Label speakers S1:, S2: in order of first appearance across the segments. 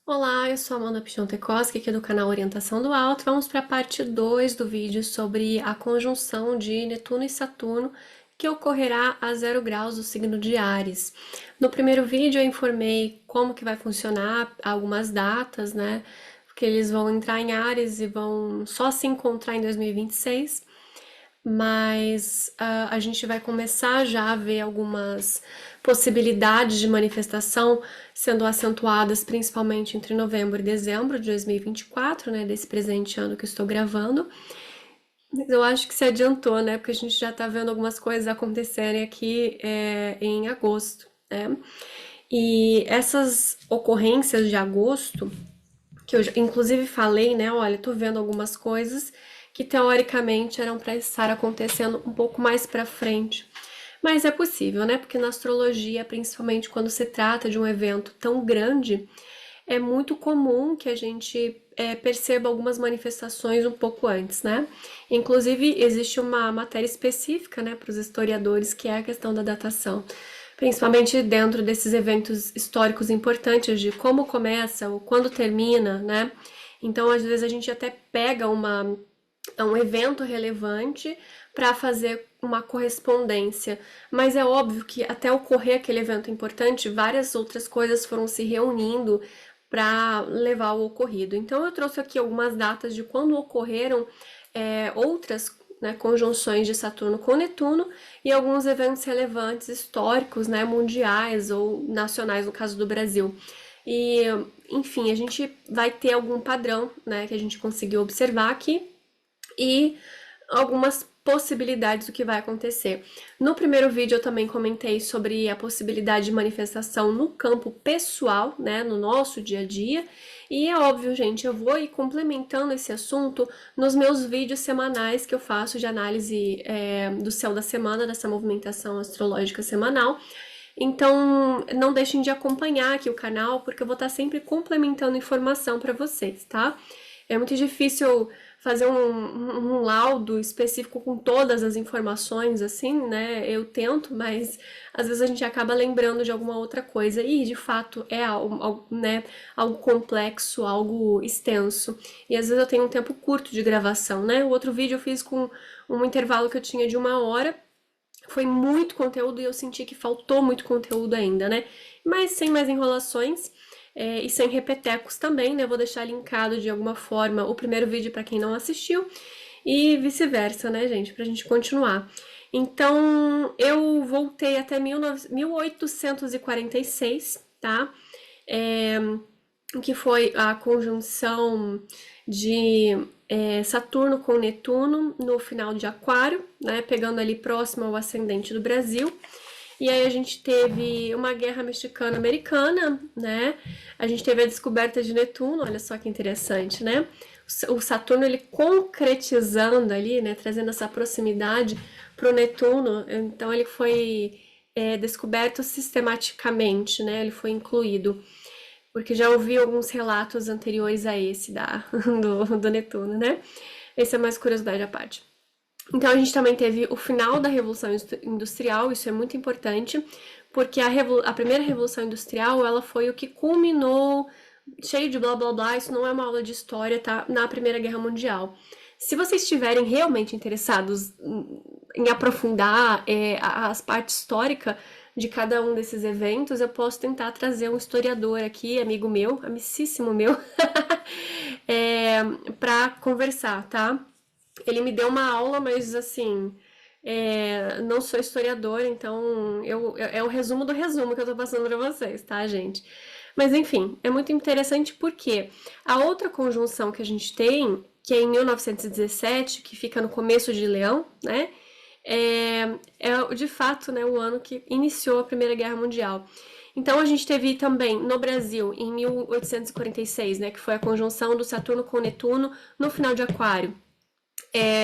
S1: Olá, eu sou a Amanda Pichontekoski, aqui do canal Orientação do Alto. Vamos para a parte 2 do vídeo sobre a conjunção de Netuno e Saturno que ocorrerá a 0 graus do signo de Áries. No primeiro vídeo eu informei como que vai funcionar algumas datas, né? Porque eles vão entrar em Áries e vão só se encontrar em 2026, mas a gente vai começar já a ver algumas possibilidades de manifestação sendo acentuadas principalmente entre novembro e dezembro de 2024, né, desse presente ano que eu estou gravando. Mas eu acho que se adiantou, né, porque a gente já está vendo algumas coisas acontecerem aqui em agosto, né. E essas ocorrências de agosto que eu inclusive falei, né, olha, tô vendo algumas coisas que teoricamente eram para estar acontecendo um pouco mais para frente. Mas é possível, né? Porque na astrologia, principalmente quando se trata de um evento tão grande, é muito comum que a gente perceba algumas manifestações um pouco antes, né? Inclusive, existe uma matéria específica, né, para os historiadores, que é a questão da datação, principalmente dentro desses eventos históricos importantes, de como começa ou quando termina, né? Então, às vezes, a gente até pega um evento relevante para fazer uma correspondência, mas é óbvio que até ocorrer aquele evento importante, várias outras coisas foram se reunindo para levar ao ocorrido. Então eu trouxe aqui algumas datas de quando ocorreram outras, né, conjunções de Saturno com Netuno e alguns eventos relevantes históricos, né, mundiais ou nacionais, no caso do Brasil. E, enfim, a gente vai ter algum padrão, né, que a gente conseguiu observar aqui e algumas possibilidades do que vai acontecer. No primeiro vídeo eu também comentei sobre a possibilidade de manifestação no campo pessoal, né, no nosso dia a dia. E é óbvio, gente, eu vou ir complementando esse assunto nos meus vídeos semanais que eu faço de análise do céu da semana, dessa movimentação astrológica semanal. Então, não deixem de acompanhar aqui o canal, porque eu vou estar sempre complementando informação para vocês, tá? É muito difícil fazer um laudo específico com todas as informações, assim, né? Eu tento, mas às vezes a gente acaba lembrando de alguma outra coisa. E de fato é algo, né, algo complexo, algo extenso. E às vezes eu tenho um tempo curto de gravação, né? O outro vídeo eu fiz com um intervalo que eu tinha de 1 hora. Foi muito conteúdo e eu senti que faltou muito conteúdo ainda, né? Mas sem mais enrolações e sem repetecos também, né? Vou deixar linkado de alguma forma o primeiro vídeo para quem não assistiu e vice-versa, né, gente? Pra gente continuar. Então, eu voltei até 1846, tá? É, que foi a conjunção de Saturno com Netuno no final de Aquário, né, pegando ali próximo ao ascendente do Brasil. E aí a gente teve uma guerra mexicano-americana, né? A gente teve a descoberta de Netuno, olha só que interessante, né? O Saturno ele concretizando ali, né, trazendo essa proximidade para o Netuno, então ele foi descoberto sistematicamente, né? Ele foi incluído porque já ouvi alguns relatos anteriores a esse do Netuno, né? Esse é mais curiosidade à parte. Então a gente também teve o final da Revolução Industrial, isso é muito importante, porque a primeira Revolução Industrial, ela foi o que culminou, cheio de blá blá blá, isso não é uma aula de história, tá? Na Primeira Guerra Mundial. Se vocês estiverem realmente interessados em aprofundar as partes históricas de cada um desses eventos, eu posso tentar trazer um historiador aqui, amigo meu, amicíssimo meu, para conversar, tá? Ele me deu uma aula, mas assim, não sou historiador, então é o resumo do resumo que eu tô passando para vocês, tá, gente? Mas enfim, é muito interessante porque a outra conjunção que a gente tem, que é em 1917, que fica no começo de Leão, né? É de fato, né, o ano que iniciou a Primeira Guerra Mundial. Então a gente teve também no Brasil em 1846, né, que foi a conjunção do Saturno com Netuno no final de Aquário.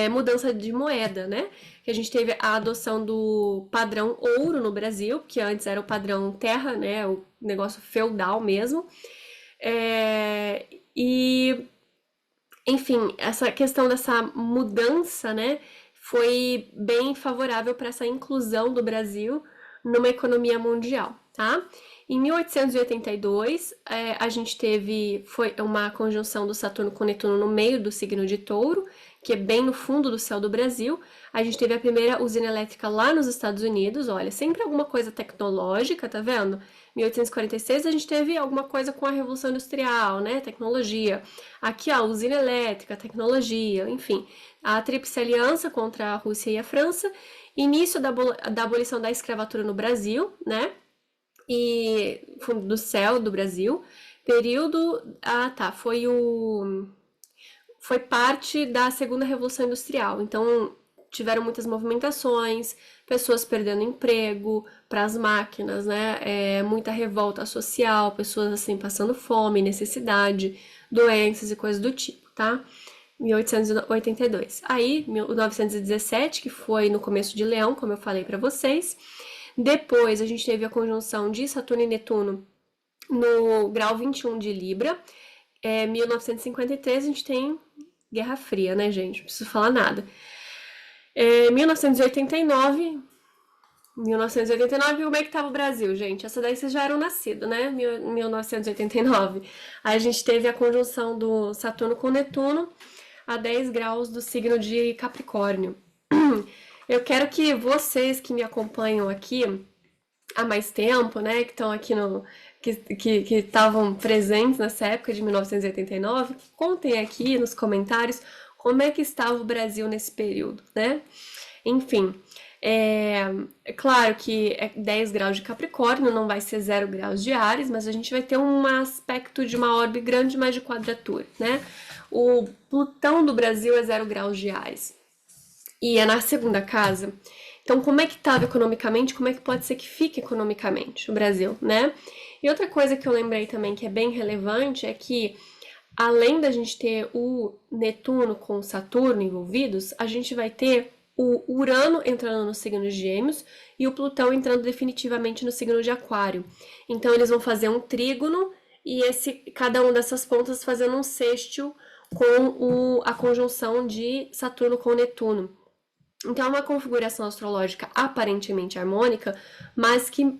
S1: Mudança de moeda, né? Que a gente teve a adoção do padrão ouro no Brasil, que antes era o padrão terra, né? O negócio feudal mesmo. É, e, enfim, essa questão dessa mudança, né? Foi bem favorável para essa inclusão do Brasil numa economia mundial, tá? Em 1882, a gente foi uma conjunção do Saturno com Netuno no meio do signo de Touro, que é bem no fundo do céu do Brasil. A gente teve a primeira usina elétrica lá nos Estados Unidos, olha, sempre alguma coisa tecnológica, tá vendo? 1846 a gente teve alguma coisa com a Revolução Industrial, né, tecnologia. Aqui, ó, usina elétrica, tecnologia, enfim. A Tríplice Aliança contra a Rússia e a França, início da abolição da escravatura no Brasil, né, e fundo do céu do Brasil, período, foi parte da segunda revolução industrial, então tiveram muitas movimentações, pessoas perdendo emprego para as máquinas, né? Muita revolta social, pessoas assim passando fome, necessidade, doenças e coisas do tipo, tá? 1882. Aí, 1917, que foi no começo de Leão, como eu falei para vocês. Depois a gente teve a conjunção de Saturno e Netuno no grau 21 de Libra. 1953 a gente tem Guerra Fria, né, gente? Não preciso falar nada. 1989, como é que tava o Brasil, gente? Essa daí vocês já eram nascidos, né? 1989. Aí a gente teve a conjunção do Saturno com Netuno a 10 graus do signo de Capricórnio. Eu quero que vocês que me acompanham aqui há mais tempo, né, que estão aqui que estavam presentes nessa época de 1989, contem aqui nos comentários como é que estava o Brasil nesse período, né? Enfim, é claro que é 10 graus de Capricórnio, não vai ser 0 graus de Áries, mas a gente vai ter um aspecto de uma orbe grande, mas de quadratura, né? O Plutão do Brasil é 0 graus de Áries e é na segunda casa. Então, como é que estava economicamente? Como é que pode ser que fique economicamente o Brasil, né? E outra coisa que eu lembrei também que é bem relevante é que, além da gente ter o Netuno com o Saturno envolvidos, a gente vai ter o Urano entrando no signo de Gêmeos e o Plutão entrando definitivamente no signo de Aquário. Então, eles vão fazer um trígono e cada uma dessas pontas fazendo um sextil com a conjunção de Saturno com Netuno. Então, é uma configuração astrológica aparentemente harmônica, mas que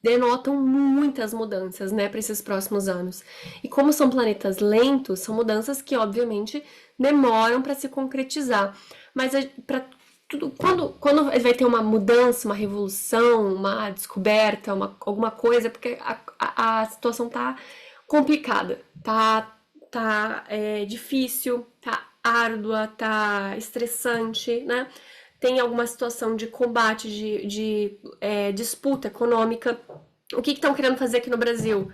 S1: denotam muitas mudanças, né, para esses próximos anos. E como são planetas lentos, são mudanças que, obviamente, demoram para se concretizar. Mas para tudo, quando vai ter uma mudança, uma revolução, uma descoberta, alguma coisa, porque a situação tá complicada, tá difícil, tá árdua, tá estressante, né? Tem alguma situação de combate, de disputa econômica. O que estão querendo fazer aqui no Brasil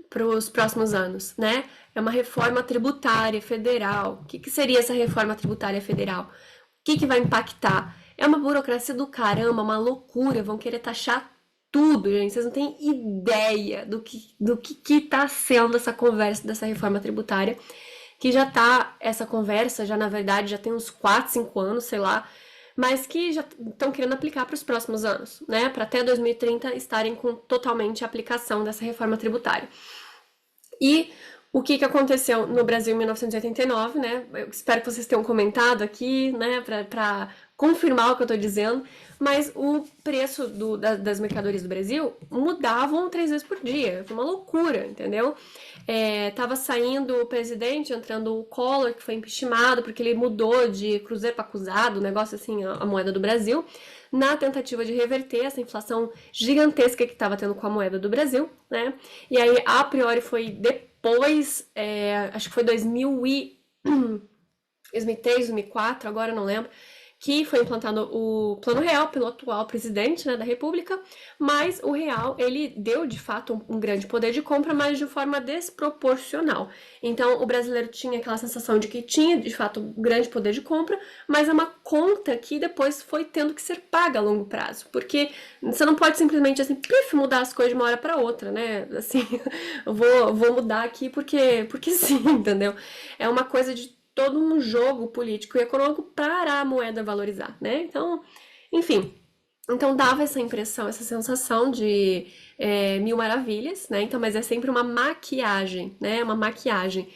S1: para os próximos anos, né? É uma reforma tributária federal. O que seria essa reforma tributária federal? O que vai impactar? É uma burocracia do caramba, uma loucura. Vão querer taxar tudo, gente. Vocês não têm ideia do que tá sendo essa conversa dessa reforma tributária. Que essa conversa, já na verdade, já tem uns 4, 5 anos, sei lá, mas que já estão querendo aplicar para os próximos anos, né? Para até 2030 estarem com totalmente a aplicação dessa reforma tributária. E o que aconteceu no Brasil em 1989, né? Eu espero que vocês tenham comentado aqui, né? Para confirmar o que eu estou dizendo, mas o preço das mercadorias do Brasil mudavam 3 vezes por dia, foi uma loucura, entendeu? Tava saindo o presidente, entrando o Collor, que foi impeachmentado, porque ele mudou de cruzeiro para cruzado, um negócio assim, a moeda do Brasil, na tentativa de reverter essa inflação gigantesca que estava tendo com a moeda do Brasil, né? E aí, a priori, foi depois, acho que foi 2003, 2004, agora eu não lembro, que foi implantado o Plano Real pelo atual presidente, né, da República, mas o real, ele deu, de fato, um grande poder de compra, mas de forma desproporcional. Então, o brasileiro tinha aquela sensação de que tinha, de fato, um grande poder de compra, mas é uma conta que depois foi tendo que ser paga a longo prazo, porque você não pode simplesmente, assim, mudar as coisas de uma hora para outra, né, assim, eu vou mudar aqui porque sim, entendeu? É uma coisa de todo um jogo político e econômico para a moeda valorizar, né? Então, enfim, então dava essa impressão, essa sensação de mil maravilhas, né? Então, mas é sempre uma maquiagem, né? Uma maquiagem.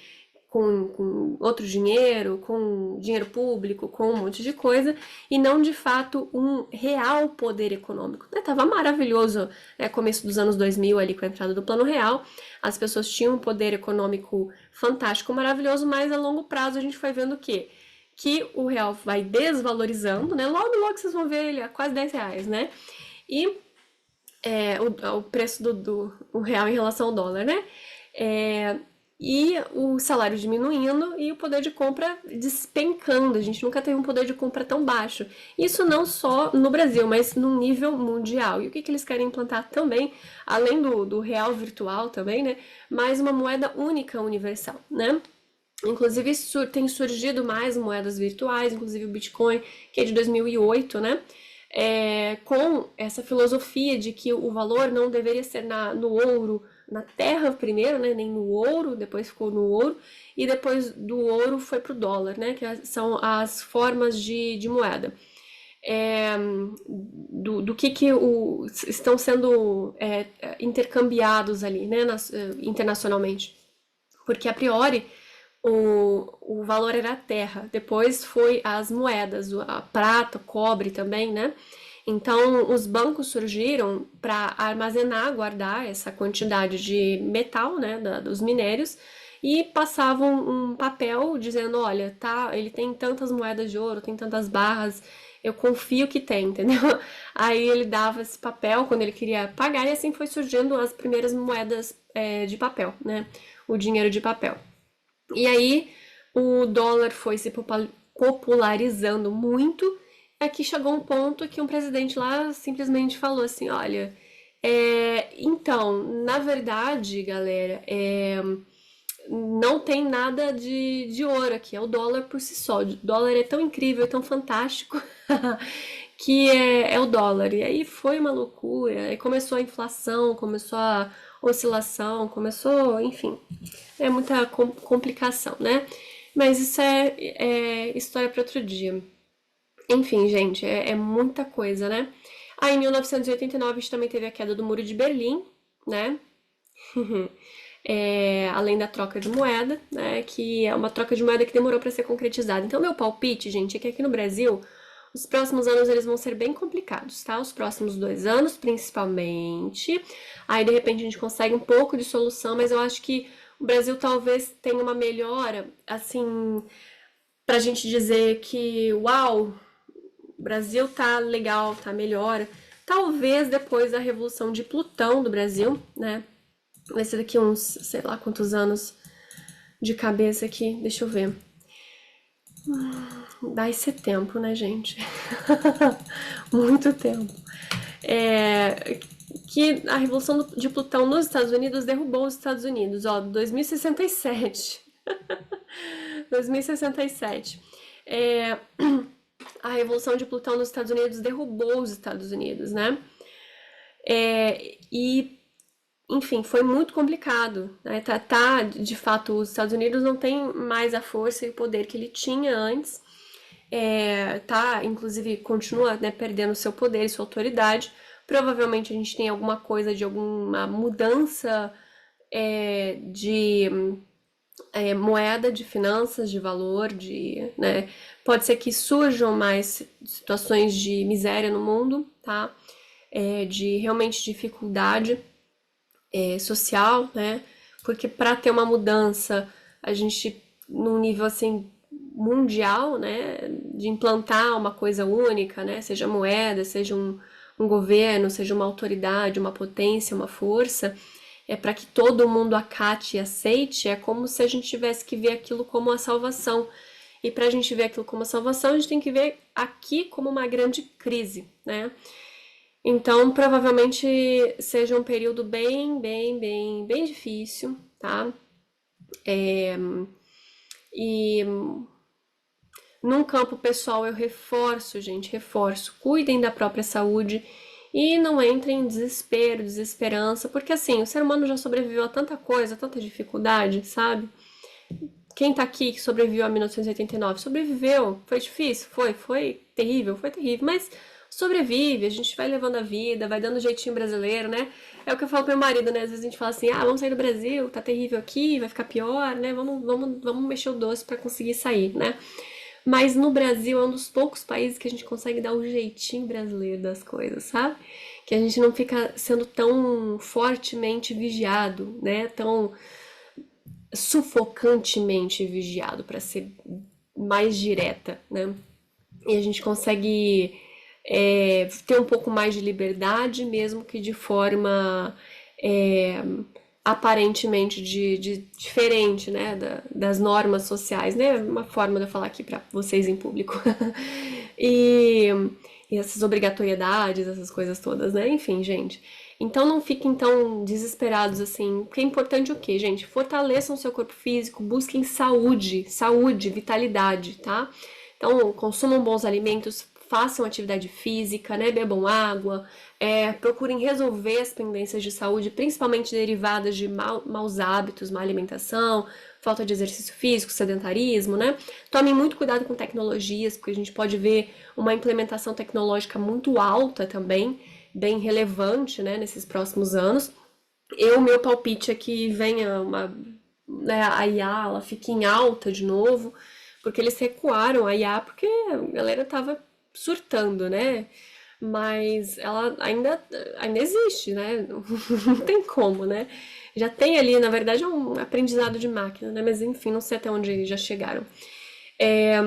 S1: com outro dinheiro, com dinheiro público, com um monte de coisa, e não de fato um real poder econômico. Né? Tava maravilhoso, né? Começo dos anos 2000 ali com a entrada do Plano Real, as pessoas tinham um poder econômico fantástico, maravilhoso, mas a longo prazo a gente foi vendo o quê? Que o real vai desvalorizando, né? Logo, logo vocês vão ver ele a quase 10 reais, né? E o preço do real em relação ao dólar, né? E o salário diminuindo e o poder de compra despencando. A gente nunca teve um poder de compra tão baixo. Isso não só no Brasil, mas no nível mundial. E o que eles querem implantar também, além do real virtual também, né? Mais uma moeda única universal, né? Inclusive tem surgido mais moedas virtuais, inclusive o Bitcoin, que é de 2008, né? Com essa filosofia de que o valor não deveria ser no ouro, na terra primeiro, né, nem no ouro, depois ficou no ouro, e depois do ouro foi para o dólar, né, que são as formas de moeda. Do que estão sendo intercambiados ali, né, internacionalmente. Porque, a priori, o valor era a terra, depois foi as moedas, a prata, o cobre também, né? Então, os bancos surgiram para armazenar, guardar essa quantidade de metal, né, dos minérios, e passavam um papel dizendo, olha, tá, ele tem tantas moedas de ouro, tem tantas barras, eu confio que tem, entendeu? Aí ele dava esse papel quando ele queria pagar, e assim foi surgindo as primeiras moedas de papel, né? O dinheiro de papel. E aí o dólar foi se popularizando muito, aqui chegou um ponto que um presidente lá simplesmente falou assim, olha, então, na verdade, galera, não tem nada de ouro aqui, é o dólar por si só. O dólar é tão incrível, é tão fantástico, que é o dólar. E aí foi uma loucura, aí começou a inflação, começou a oscilação, começou, enfim, é muita complicação, né? Mas isso é história para outro dia. Enfim, gente, é muita coisa, né? Aí em 1989 a gente também teve a queda do Muro de Berlim, né? Além da troca de moeda, né? Que é uma troca de moeda que demorou para ser concretizada. Então, meu palpite, gente, é que aqui no Brasil os próximos anos eles vão ser bem complicados, tá? Os próximos 2 anos, principalmente. Aí, de repente, a gente consegue um pouco de solução, mas eu acho que o Brasil talvez tenha uma melhora, assim, pra gente dizer que, uau, o Brasil tá legal, tá melhor. Talvez depois da Revolução de Plutão do Brasil, né? Vai ser daqui uns, sei lá quantos anos de cabeça aqui, deixa eu ver. Dá esse tempo, né, gente? Muito tempo. Que a Revolução de Plutão nos Estados Unidos derrubou os Estados Unidos, ó, 2067. 2067. A Revolução de Plutão nos Estados Unidos derrubou os Estados Unidos, né? E enfim, foi muito complicado, né? De fato, os Estados Unidos não tem mais a força e o poder que ele tinha antes. Inclusive, continua, né, perdendo seu poder e sua autoridade. Provavelmente a gente tem alguma coisa de alguma mudança de moeda, de finanças, de valor, né? Pode ser que surjam mais situações de miséria no mundo, tá? De realmente dificuldade social, né? Porque para ter uma mudança, a gente, num nível assim mundial, né, de implantar uma coisa única, né, seja moeda, seja um governo, seja uma autoridade, uma potência, uma força, para que todo mundo acate e aceite, é como se a gente tivesse que ver aquilo como a salvação. E para a gente ver aquilo como a salvação, a gente tem que ver aqui como uma grande crise, né? Então, provavelmente seja um período bem difícil, tá? E num campo pessoal eu reforço, cuidem da própria saúde e não entrem em desespero, desesperança, porque assim, o ser humano já sobreviveu a tanta coisa, a tanta dificuldade, sabe? Quem tá aqui que sobreviveu a 1989? Sobreviveu, foi difícil? Foi terrível, mas sobrevive, a gente vai levando a vida, vai dando jeitinho brasileiro, né? É o que eu falo pro meu marido, né? Às vezes a gente fala assim, ah, vamos sair do Brasil, tá terrível aqui, vai ficar pior, né? Vamos mexer o doce pra conseguir sair, né? Mas no Brasil é um dos poucos países que a gente consegue dar o jeitinho brasileiro das coisas, sabe? Que a gente não fica sendo tão fortemente vigiado, né? Tão sufocantemente vigiado, para ser mais direta, né? E a gente consegue ter um pouco mais de liberdade, mesmo que de forma é, aparentemente diferente, né, das normas sociais, né? Uma forma de eu falar aqui para vocês em público. e, e essas obrigatoriedades, essas coisas todas, né? Enfim, gente. Então não fiquem tão desesperados assim. Porque é importante o quê, gente? Fortaleçam seu corpo físico, busquem saúde, vitalidade, tá? Então, consumam bons alimentos, façam atividade física, né? Bebam água, procurem resolver as pendências de saúde, principalmente derivadas de maus hábitos, má alimentação, falta de exercício físico, sedentarismo, né? Tomem muito cuidado com tecnologias, porque a gente pode ver uma implementação tecnológica muito alta também, bem relevante, né, nesses próximos anos. Meu palpite é que venha né, a IA, ela fique em alta de novo, porque eles recuaram a IA porque a galera tava surtando, né? Mas ela ainda existe, né? Não tem como, né? Já tem ali, na verdade, é um aprendizado de máquina, né? Mas enfim, não sei até onde eles já chegaram. É,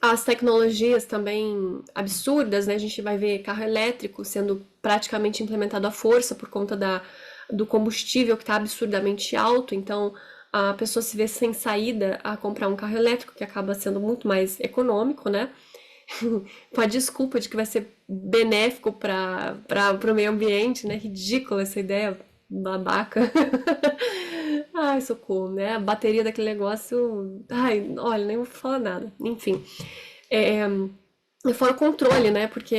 S1: as tecnologias também absurdas, né? A gente vai ver carro elétrico sendo praticamente implementado à força por conta do combustível que está absurdamente alto, então a pessoa se vê sem saída a comprar um carro elétrico, que acaba sendo muito mais econômico, né? Com a desculpa de que vai ser benéfico para o meio ambiente, né? Ridícula essa ideia, babaca. Ai, socorro, né? A bateria daquele negócio. Ai, olha, nem vou falar nada. Enfim. É, fora o controle, né? Porque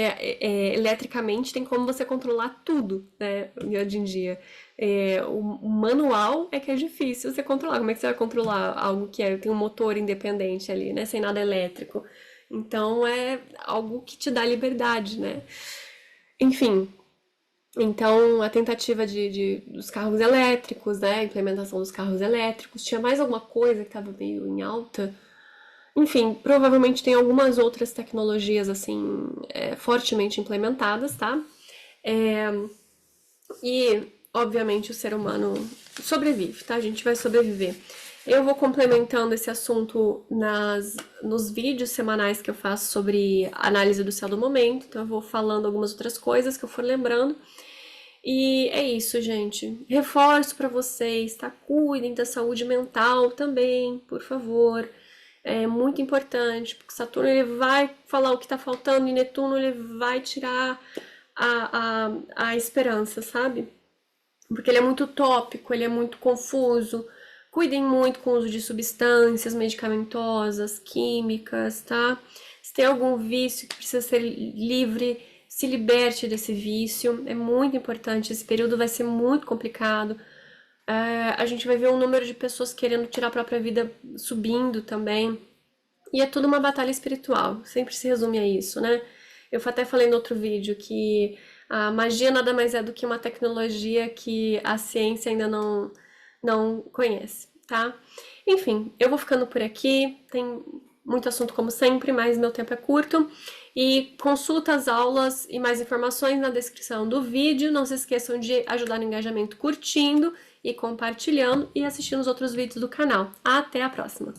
S1: eletricamente tem como você controlar tudo, né? Hoje em dia. O manual é que é difícil você controlar. Como é que você vai controlar algo que tem um motor independente ali, né? Sem nada elétrico. Então é algo que te dá liberdade, né? Enfim, então a tentativa dos carros elétricos, né? A implementação dos carros elétricos. Tinha mais alguma coisa que estava meio em alta? Enfim, provavelmente tem algumas outras tecnologias assim fortemente implementadas, tá? É, e obviamente o ser humano sobrevive, tá? A gente vai sobreviver. Eu vou complementando esse assunto nos vídeos semanais que eu faço sobre análise do céu do momento, então eu vou falando algumas outras coisas que eu for lembrando. E é isso, gente. Reforço para vocês, tá? Cuidem da saúde mental também, por favor. É muito importante, porque Saturno ele vai falar o que tá faltando e Netuno ele vai tirar a esperança, sabe? Porque ele é muito tópico, ele é muito confuso. Cuidem muito com o uso de substâncias medicamentosas, químicas, tá? Se tem algum vício que precisa ser livre, se liberte desse vício. É muito importante. Esse período vai ser muito complicado. A gente vai ver um número de pessoas querendo tirar a própria vida subindo também. E é tudo uma batalha espiritual. Sempre se resume a isso, né? Eu até falei no outro vídeo que a magia nada mais é do que uma tecnologia que a ciência ainda não conhece, tá? Enfim, eu vou ficando por aqui. Tem muito assunto como sempre, mas meu tempo é curto. E consulta as aulas e mais informações na descrição do vídeo. Não se esqueçam de ajudar no engajamento curtindo e compartilhando e assistindo os outros vídeos do canal. Até a próxima!